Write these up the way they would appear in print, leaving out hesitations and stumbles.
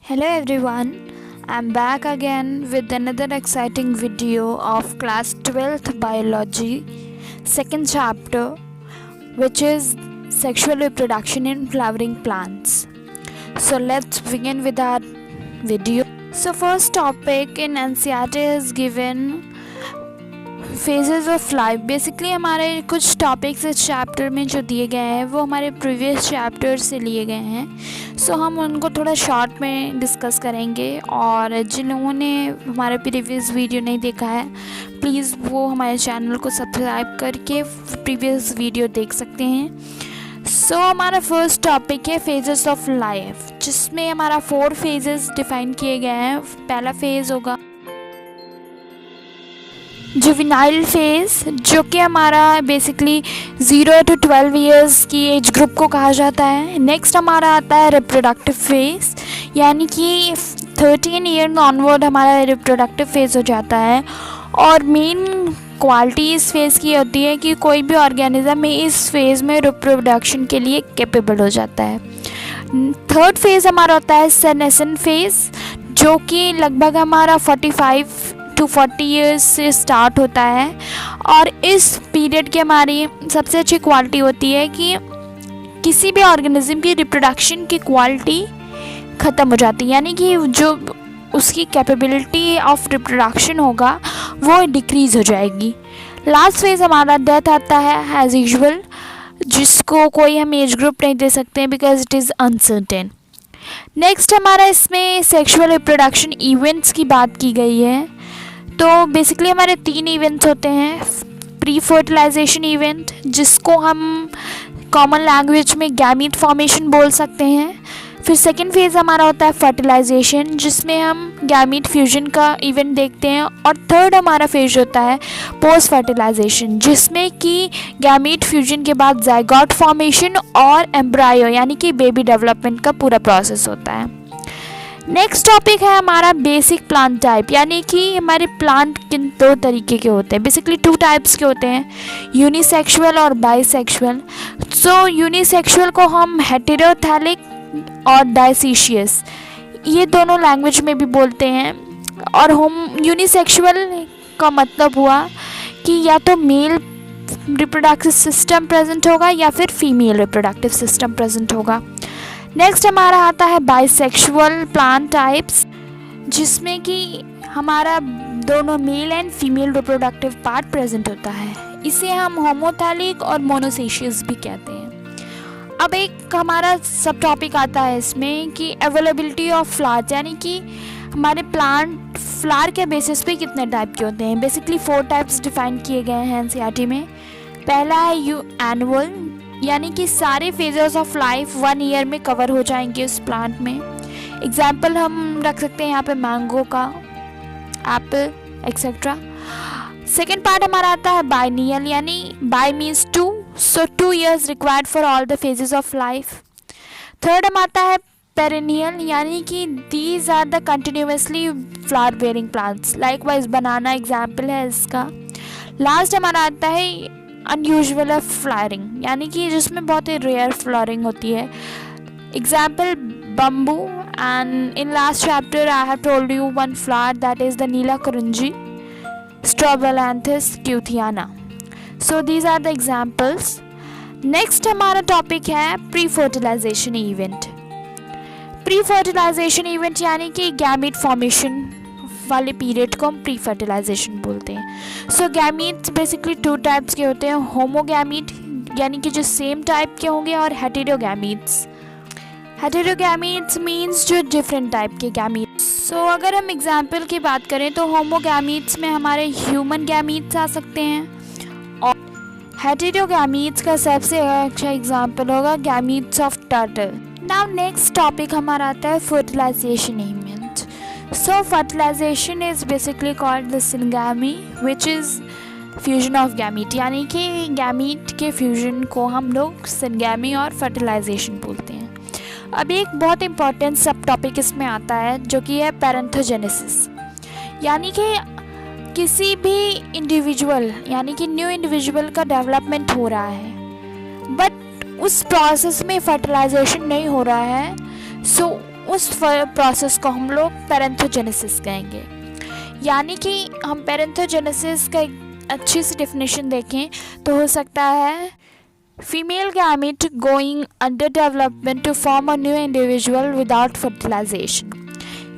Hello everyone, I'm back again with another exciting video of class 12th biology, second chapter, which is sexual reproduction in flowering plants. So let's begin with our video. So first topic in NCERT is given phases of life. Basically हमारे कुछ topics इस chapter में जो दिए गए हैं वो हमारे प्रीवियस चैप्टर से लिए गए हैं। सो हम उनको थोड़ा शॉर्ट में डिस्कस करेंगे, और जिन लोगों ने हमारा प्रीवियस वीडियो नहीं देखा है प्लीज़ वो हमारे चैनल को सब्सक्राइब करके प्रीवियस वीडियो देख सकते हैं। सो हमारा फर्स्ट टॉपिक है फेजेस ऑफ लाइफ, जिसमें हमारा 4 फेजेस डिफाइन किए गए हैं। पहला फेज़ होगा जुवेनाइल फेज़, जो कि हमारा बेसिकली 0 to 12 ईयर्स की एज ग्रुप को कहा जाता है। नेक्स्ट हमारा आता है रिप्रोडक्टिव फेज़, यानी कि 13 ईयर ऑनवर्ड हमारा रिप्रोडक्टिव फेज़ हो जाता है। और मेन क्वालिटी इस फेज़ की होती है कि कोई भी ऑर्गेनिज्म में इस फेज़ में रिप्रोडक्शन के लिए कैपेबल हो जाता है। थर्ड फेज़ हमारा होता है सेनेसेंट फेज़, जो कि लगभग हमारा 45 to 40 ईयर्स से स्टार्ट होता है। और इस पीरियड की हमारी सबसे अच्छी क्वालिटी होती है कि किसी भी ऑर्गेनिज्म की रिप्रोडक्शन की क्वालिटी ख़त्म हो जाती है, यानी कि जो उसकी कैपेबिलिटी ऑफ रिप्रोडक्शन होगा वो डिक्रीज़ हो जाएगी। लास्ट फेज़ हमारा डेथ आता है एज यूजुअल, जिसको कोई हम एज ग्रुप नहीं दे सकते हैं because it is uncertain. Next हमारा इसमें सेक्सुअल रिप्रोडक्शन इवेंट्स की बात की गई है। तो बेसिकली हमारे 3 इवेंट्स होते हैं। प्री फर्टिलाइजेशन इवेंट, जिसको हम कॉमन लैंग्वेज में गैमीट फॉर्मेशन बोल सकते हैं। फिर सेकेंड फेज़ हमारा होता है फर्टिलाइजेशन, जिसमें हम गैमीट फ्यूजन का इवेंट देखते हैं। और थर्ड हमारा फेज होता है पोस्ट फर्टिलाइजेशन, जिसमें कि गैमीट फ्यूजन के बाद ज़ाइगोट फॉर्मेशन और एम्ब्रायो यानी कि बेबी डेवलपमेंट का पूरा प्रोसेस होता है। नेक्स्ट टॉपिक है हमारा बेसिक प्लांट टाइप, यानी कि हमारे प्लांट किन 2 तरीके के होते हैं। बेसिकली 2 टाइप्स के होते हैं, यूनिसेक्सुअल और बाइसेक्सुअल। सो यूनिसेक्सुअल को हम हेटेरोथैलिक और डायसिशियस, ये दोनों लैंग्वेज में भी बोलते हैं। और हम यूनिसेक्सुअल का मतलब हुआ कि या तो मेल रिप्रोडक्टिव सिस्टम प्रेजेंट होगा या फिर फीमेल रिप्रोडक्टिव सिस्टम प्रेजेंट होगा। नेक्स्ट हमारा आता है बाइसेक्सुअल प्लांट टाइप्स, जिसमें कि हमारा दोनों male and female reproductive part present होता है। इसे हम होमोथैलिक और मोनोसेशियस भी कहते हैं। अब एक हमारा सब टॉपिक आता है इसमें कि अवेलेबिलिटी ऑफ फ्लावर्स, यानी कि हमारे प्लांट फ्लावर के बेसिस पे कितने टाइप के होते हैं। बेसिकली 4 टाइप्स डिफाइन किए गए हैं एनसीईआरटी में। पहला है एनुअल, यानी कि सारे फेजेस ऑफ लाइफ 1 ईयर में कवर हो जाएंगे उस प्लांट में। एग्जाम्पल हम रख सकते हैं यहाँ पे मैंगो का, एप्पल एक्सेट्रा। सेकेंड पार्ट हमारा आता है बाइनियल, यानी bi means 2, so 2 years required for all the phases of life. Third हम आता है पेरेनियल, यानी कि these are the continuously flower bearing plants, likewise banana example है इसका। लास्ट हमारा आता है अनयूजुअल फ्लावरिंग, यानी कि जिसमें बहुत ही रेयर फ्लावरिंग होती है। Example bamboo, and in last chapter I have told you 1 flower that is the Neelakurinji, strobilanthes kunthiana. So these are the examples. Next हमारा टॉपिक है pre fertilization event. Pre fertilization event यानी कि gamete formation वाले period को हम pre fertilisation बोलते हैं। सो gametes basically 2 types के होते हैं, होमोगैमीट यानी कि जो सेम टाइप के होंगे, और हेटेरोगैमीट्स। हेटेरोगैमीट्स मीन्स जो डिफरेंट टाइप के गैमीट्स। सो अगर हम एग्जाम्पल की बात करें तो होमोगैमीट्स में हमारे ह्यूमन गैमीट्स आ सकते हैं, और हेटेरोगैमीट्स का सबसे अच्छा एग्जाम्पल होगा gametes of turtle. Now next topic हमारा आता है fertilization event. So fertilization is basically called the syngamy, which is fusion of gamete, यानी कि गैमीट के फ्यूजन को हम लोग syngamy और fertilization बोलते हैं। अब एक बहुत इंपॉर्टेंट सब टॉपिक इसमें आता है जो कि है पैरेंथोजेनेसिस, यानी कि किसी भी इंडिविजुअल यानी कि न्यू इंडिविजुअल का डेवलपमेंट हो रहा है, बट उस प्रोसेस में फर्टिलाइजेशन नहीं हो रहा है। सो उस प्रोसेस को हम लोग पैरेंथोजेनेसिस कहेंगे। यानी कि हम पैरेंथोजेनेसिस का एक अच्छी सी डेफिनेशन देखें तो हो सकता है female gamete going under development to form a new individual without fertilization.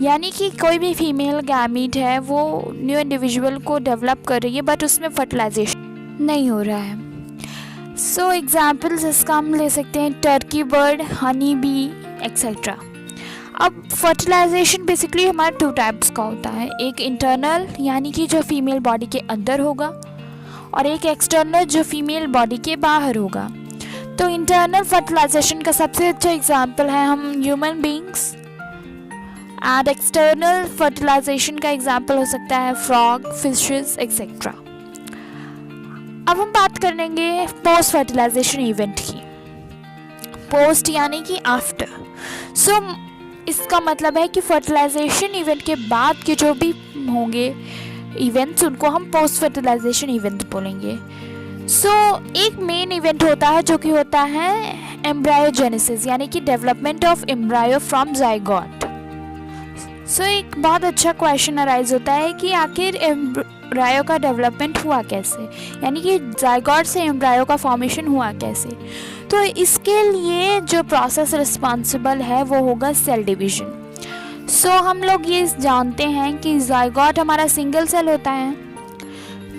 यानी कि कोई भी फीमेल गैमेट है वो न्यू इंडिविजुअल को डेवलप कर रही है बट उसमें फर्टिलाइजेशन नहीं हो रहा है। सो एग्जाम्पल्स इसका हम ले सकते हैं Turkey bird, honey bee etcetera. अब फर्टिलाइजेशन बेसिकली हमारे 2 टाइप्स का होता है, एक इंटरनल यानी कि जो फीमेल बॉडी के अंदर होगा और एक एक्सटर्नल जो फीमेल बॉडी के बाहर होगा। तो इंटरनल फर्टिलाइजेशन का सबसे अच्छा एग्जांपल है हम human beings and external fertilization का एग्जांपल हो सकता है फ्रॉग, फिशेस एक्सेट्रा। अब हम बात करेंगे पोस्ट फर्टिलाइजेशन इवेंट की। पोस्ट यानी कि आफ्टर। सो इसका मतलब है कि फर्टिलाइजेशन इवेंट के बाद के जो भी होंगे इवेंट्स उनको हम पोस्ट फर्टिलाइजेशन इवेंट बोलेंगे। सो एक मेन इवेंट होता है जो कि होता है एम्ब्रायोजेनेसिस यानी कि development of embryo from zygote. So एक बहुत अच्छा क्वेश्चन अराइज होता है कि आखिर एम्ब्रायो का डेवलपमेंट हुआ कैसे, यानी कि जाइगोट से एम्ब्रायो का फॉर्मेशन हुआ कैसे। तो इसके लिए जो प्रोसेस रिस्पॉन्सिबल है वो होगा सेल डिवीजन। सो हम लोग ये जानते हैं कि जाइगोट हमारा सिंगल सेल होता है,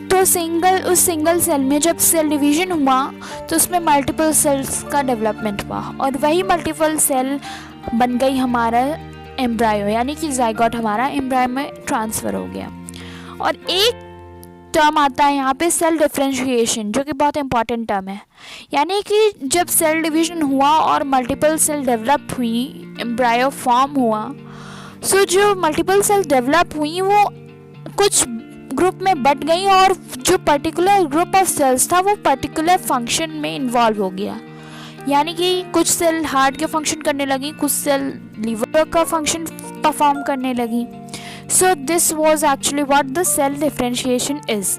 तो उस सिंगल सेल में जब सेल डिवीजन हुआ तो उसमें मल्टीपल सेल्स का डेवलपमेंट हुआ और वही मल्टीपल सेल बन गई हमारा एम्ब्रायो, यानी कि जाइगोट हमारा एम्ब्रायो में ट्रांसफ़र हो गया। और एक टर्म आता है यहाँ पे सेल डिफरेंशिएशन, जो कि बहुत इंपॉर्टेंट टर्म है। यानी कि जब सेल डिवीजन हुआ और मल्टीपल सेल डेवलप हुई, एम्ब्रायो फॉर्म हुआ, सो जो मल्टीपल सेल डेवलप हुई वो कुछ ग्रुप में बट गई और जो पर्टिकुलर ग्रुप ऑफ सेल्स था वो पर्टिकुलर फंक्शन में इन्वॉल्व हो गया। यानी कि कुछ सेल हार्ट के फंक्शन करने लगी, कुछ सेल लीवर का फंक्शन परफॉर्म करने लगी। So this was actually what the cell differentiation is.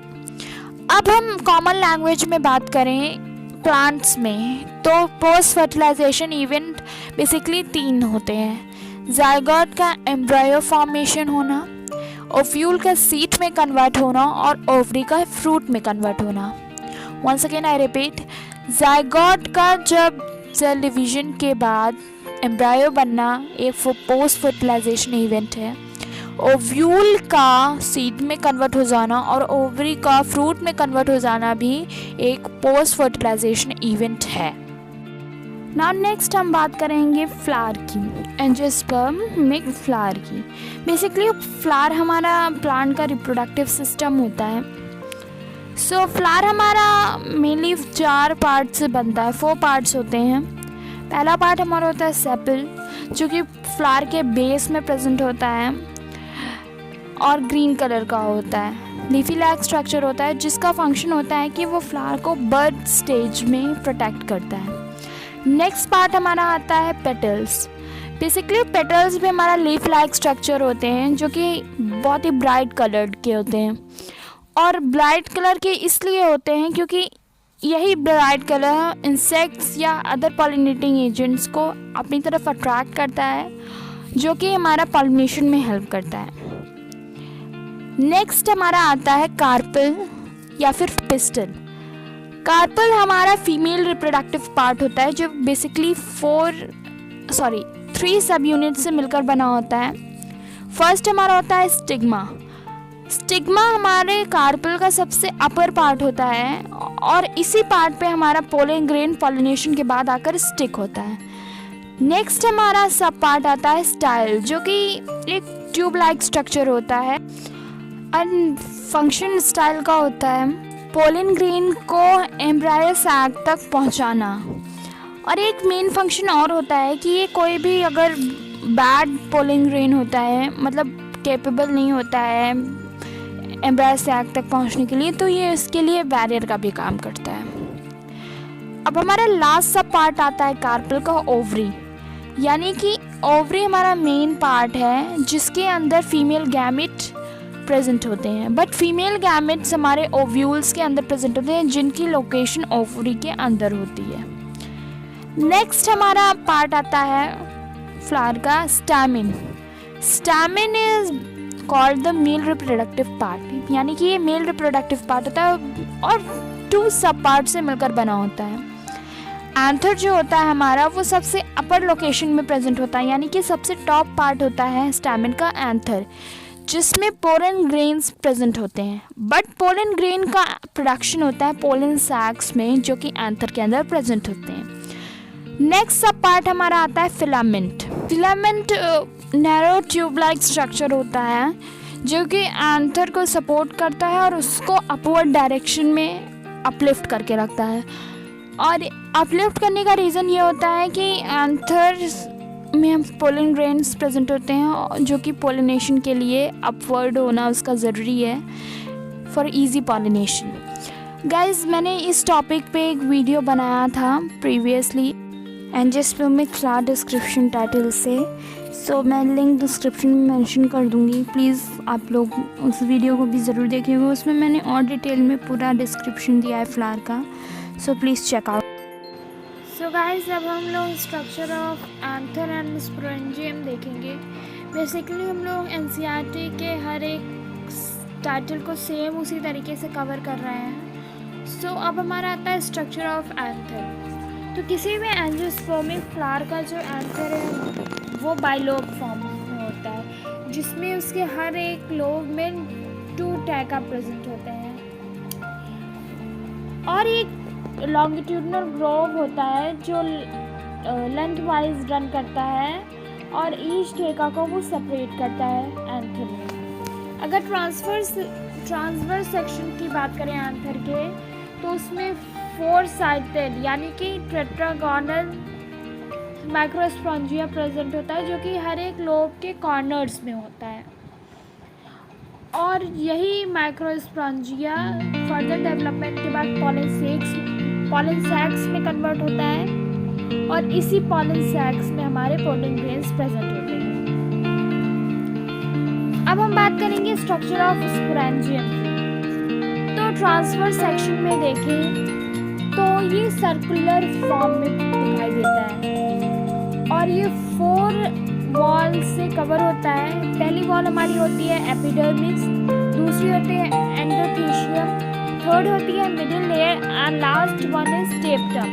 अब हम कॉमन लैंग्वेज में बात करें प्लांट्स में, तो पोस्ट फर्टिलाइजेशन इवेंट बेसिकली 3 होते हैं। जाइगोट का एम्ब्रायो फॉर्मेशन होना, ओव्यूल का सीड में कन्वर्ट होना और ओवरी का फ्रूट में कन्वर्ट होना। Once again I repeat, zygote का जब सेल डिवीजन के बाद एम्ब्रायो बनना एक पोस्ट फर्टिलाइजेशन इवेंट है। ओव्यूल का सीड में कन्वर्ट हो जाना और ओवरी का फ्रूट में कन्वर्ट हो जाना भी एक पोस्ट फर्टिलाइजेशन इवेंट है। नाउ नेक्स्ट हम बात करेंगे फ्लावर की, एंजियोस्पर्म में फ्लावर की। बेसिकली फ्लावर हमारा प्लांट का रिप्रोडक्टिव सिस्टम होता है। सो फ्लावर हमारा मेनली 4 पार्ट से बनता है, 4 पार्ट्स होते हैं। पहला पार्ट हमारा होता है सेपल, जो कि फ्लावर के बेस में प्रेजेंट होता है और ग्रीन कलर का होता है। लीफी लाइक स्ट्रक्चर होता है जिसका फंक्शन होता है कि वो फ्लावर को बर्ड स्टेज में प्रोटेक्ट करता है। नेक्स्ट पार्ट हमारा आता है पेटल्स। बेसिकली पेटल्स भी हमारा लीफ लाइक स्ट्रक्चर होते हैं जो कि बहुत ही ब्राइट कलर्ड के होते हैं, और ब्राइट कलर के इसलिए होते हैं क्योंकि यही ब्राइट कलर इंसेक्ट्स या अदर पॉलिनेटिंग एजेंट्स को अपनी तरफ अट्रैक्ट करता है, जो कि हमारा पॉलिनेशन में हेल्प करता है। नेक्स्ट हमारा आता है कार्पल या फिर पिस्टल। कार्पल हमारा फीमेल रिप्रोडक्टिव पार्ट होता है जो बेसिकली 3 सब यूनिट से मिलकर बना होता है। फर्स्ट हमारा होता है स्टिग्मा। स्टिग्मा हमारे कार्पल का सबसे अपर पार्ट होता है और इसी पार्ट पे हमारा पोलन ग्रेन पॉलिनेशन के बाद आकर स्टिक होता है। नेक्स्ट हमारा सब पार्ट आता है स्टाइल, जो कि एक ट्यूब लाइक स्ट्रक्चर होता है और फंक्शन स्टाइल का होता है पोलन ग्रेन को एम्ब्रायो सैक तक पहुंचाना। और एक मेन फंक्शन और होता है कि ये कोई भी अगर बैड पोलन ग्रेन होता है, मतलब कैपेबल नहीं होता है एम्ब्रायो सैक तक पहुंचने के लिए, तो ये इसके लिए बैरियर का भी काम करता है। अब हमारा लास्ट सब पार्ट आता है कार्पल का ओवरी, यानी कि ओवरी हमारा मेन पार्ट है जिसके अंदर फीमेल गैमेट प्रेजेंट होते हैं। बट फीमेल गैमेट्स हमारे ओव्यूल्स के अंदर प्रेजेंट होते हैं जिनकी लोकेशन ओवरी के अंदर होती है। नेक्स्ट हमारा पार्ट आता है फ्लावर का stamen. Stamen is called the male reproductive part, यानी कि ये मेल रिप्रोडक्टिव पार्ट होता है और 2 सब पार्ट से मिलकर बना होता है। एंथर जो होता है हमारा वो सबसे अपर लोकेशन में प्रेजेंट होता है, यानी कि सबसे टॉप पार्ट होता है स्टैमेन का एंथर, जिसमें पोलन ग्रेन्स प्रेजेंट होते हैं। बट पोलन ग्रेन का प्रोडक्शन होता है पोलन सैक्स में, जो कि एंथर के अंदर प्रेजेंट होते हैं। नेक्स्ट सब पार्ट हमारा आता है filament. Filament narrow tube like structure होता है जो कि एंथर को सपोर्ट करता है और उसको अपवर्ड डायरेक्शन में अपलिफ्ट करके रखता है। और अपलिफ्ट करने का रीज़न ये होता है कि एंथर में पोलन ग्रेन्स प्रेजेंट होते हैं जो कि पोलिनेशन के लिए अपवर्ड होना उसका ज़रूरी है फॉर इजी पोलिनेशन। गाइस, मैंने इस टॉपिक पे एक वीडियो बनाया था प्रीवियसली एंड जिस पे मैं क्लास डिस्क्रिप्शन टाइटल से, सो मैं लिंक डिस्क्रिप्शन में मेंशन कर दूँगी। प्लीज़ आप लोग उस वीडियो को भी ज़रूर देखिएगा, उसमें मैंने और डिटेल में पूरा डिस्क्रिप्शन दिया है फ्लावर का, so please check out. So guys, अब हम लोग structure of anther and sporangium देखेंगे। बेसिकली हम लोग एनसीईआरटी के हर एक टाइटल को सेम उसी तरीके से कवर कर रहे हैं। सो अब हमारा आता है स्ट्रक्चर ऑफ एंथर। तो किसी भी एंजियोस्पर्मिक फ्लावर का जो एंथर है वो बाइलोब फॉर्म में होता है, जिसमें उसके हर एक लोब में 2 टैगा प्रेजेंट होते हैं और एक लॉन्गिट्यूडनल ग्रोव होता है जो लेंथ वाइज रन करता है और ईच टेका को वो सेपरेट करता है एंथर में। अगर ट्रांसवर्स सेक्शन की बात करें एंथर के, तो उसमें 4 साइडेड यानी कि टेट्रागोनल माइक्रोस्पोंजिया प्रेजेंट होता है, जो कि हर एक लोब के कॉर्नर्स में होता है। और यही माइक्रोस्पोंजिया फर्दर डेवलपमेंट के बाद पॉलन सैक्स में कन्वर्ट होता है और इसी पॉलन सैक्स में हमारे पोलन ग्रेन्स प्रेजेंट होते हैं। अब हम बात करेंगे स्ट्रक्चर ऑफ स्पोरेंजियम। तो ट्रांसवर्स सेक्शन में देखें तो ये सर्कुलर फॉर्म में दिखाई देता है और ये 4 वॉल से कवर होता है। पहली वॉल हमारी होती है एपिडर्मिस, दूसरी होती है एंडोथेशियम, थर्ड होती है middle layer and last one is टेप्टम।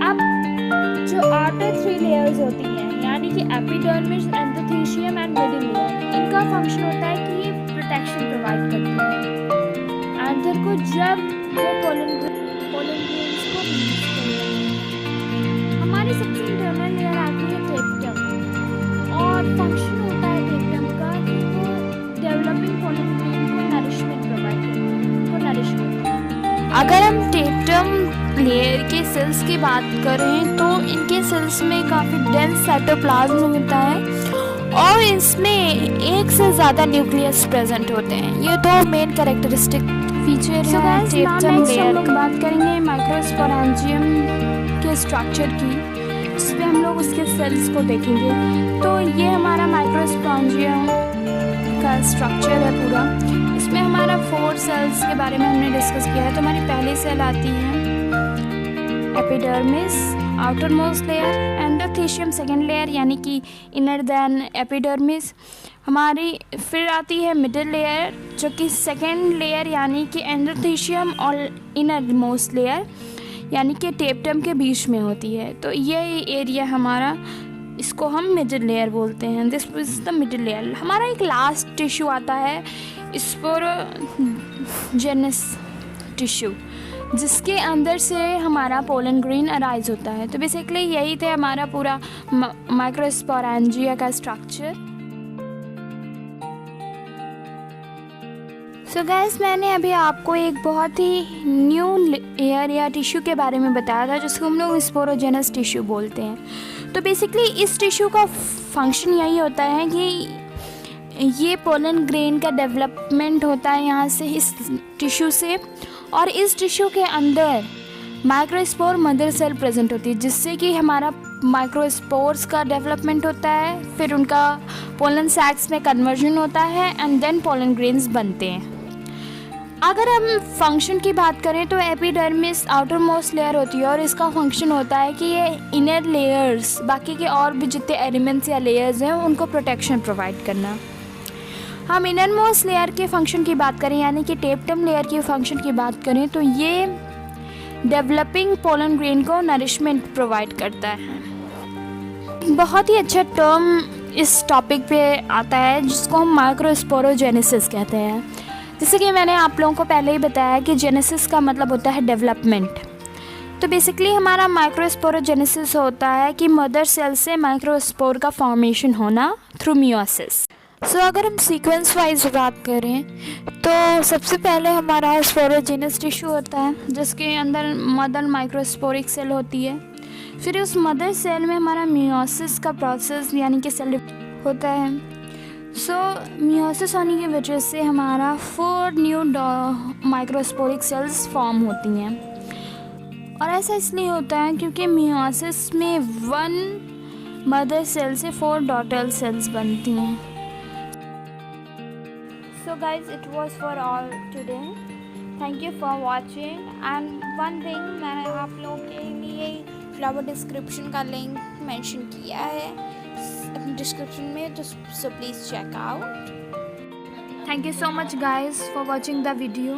अब जो आउटर 3 लेयर्स होती हैं यानी कि epidermis, endothecium and middle layer, इनका फंक्शन होता है कि ये प्रोटेक्शन प्रोवाइड करती है एंथर को जब वो पोलन ग्रेन्स को रीच करते हैं। हमारी सबसे इंटरनल लेयर आती है टेप्टम और फंक्शन होता है टेप्टम का कि वो डेवलपिंग पोलन ग्रेन को नरिशमेंट प्रोवाइड करती है। अगर हम टेप्टम लेयर के सेल्स की बात करें तो इनके सेल्स में काफ़ी डेंस साइटोप्लाज्म होता है और इसमें एक से ज़्यादा न्यूक्लियस प्रेजेंट होते हैं। ये 2 मेन कैरेक्टरिस्टिक फीचर है टेप्टम लेयर। बात करेंगे माइक्रोस्पोरेंजियम के स्ट्रक्चर की, जिसमें हम लोग उसके सेल्स को देखेंगे। तो ये हमारा माइक्रोस्पोरेंजियम का स्ट्रक्चर है पूरा। इसमें हमारा 4 सेल्स के बारे में हमने डिस्कस किया है। तो हमारी पहली सेल आती है epidermis, outer most layer, endothecium second layer यानी कि इनर देन एपिडर्मिस। हमारी फिर आती है मिडिल लेयर जो कि सेकेंड लेयर यानी कि एंडोथेशियम और इनर मोस्ट लेयर यानी कि टेप्टम के बीच में होती है। तो ये एरिया हमारा, इसको हम मिडिल लेयर बोलते हैं। This is the middle layer. हमारा एक लास्ट टिश्यू आता है स्पोरोजेनस टिश्यू, जिसके अंदर से हमारा पोलन ग्रेन अराइज होता है। तो बेसिकली यही थे हमारा पूरा माइक्रोस्पोरेंजिया का स्ट्रक्चर। सो गाइस, मैंने अभी आपको एक बहुत ही न्यू लेयर या टिश्यू के बारे में बताया था जिसको हम लोग स्पोरोजेनस टिश्यू बोलते हैं। तो बेसिकली इस टिश्यू का फंक्शन यही होता है कि ये पोलन ग्रेन का डेवलपमेंट होता है यहाँ से, इस टिश्यू से। और इस टिश्यू के अंदर माइक्रोस्पोर मदर सेल प्रेजेंट होती है, जिससे कि हमारा माइक्रोस्पोर्स का डेवलपमेंट होता है, फिर उनका पोलन सैक्स में कन्वर्जन होता है एंड देन पोलन ग्रेन्स बनते हैं। अगर हम फंक्शन की बात करें तो एपिडर्मिस आउटर मोस्ट लेयर होती है और इसका फंक्शन होता है कि ये इनर लेयर्स बाकी के और भी जितने एलिमेंट्स या लेयर्स हैं उनको प्रोटेक्शन प्रोवाइड करना। हम इनर मोस्ट लेयर के फंक्शन की बात करें यानी कि टेप्टम लेयर के फंक्शन की बात करें तो ये डेवलपिंग पोलन ग्रेन को नरिशमेंट प्रोवाइड करता है। बहुत ही अच्छा टर्म इस टॉपिक पे आता है जिसको हम माइक्रोस्पोरोजेनेसिस कहते हैं। जैसे कि मैंने आप लोगों को पहले ही बताया कि जेनेसिस का मतलब होता है डेवलपमेंट। तो बेसिकली हमारा माइक्रोस्पोरोजेनेसिस होता है कि मदर सेल से माइक्रोस्पोर का फॉर्मेशन होना थ्रू मियोसिस। सो अगर हम सीक्वेंस वाइज बात करें तो सबसे पहले हमारा स्पोरोजेनस टिश्यू होता है जिसके अंदर मदर माइक्रोस्पोरिक सेल होती है। फिर उस मदर सेल में हमारा मियोसिस का प्रोसेस यानी कि सेल होता है। सो मियोसिस होने की वजह से हमारा 4 न्यू माइक्रोस्पोरिक सेल्स फॉर्म होती हैं और ऐसा इसलिए होता है क्योंकि मियोसिस में 1 मदर सेल से 4 डॉटर सेल्स बनती हैं। So guys it was for all today, thank you for watching. And one thing, मैंने आप लोगों के लिए फ्लावर डिस्क्रिप्शन का लिंक मेंशन किया है डिस्क्रिप्शन में, तो so please check out. Thank you so much guys for watching the video.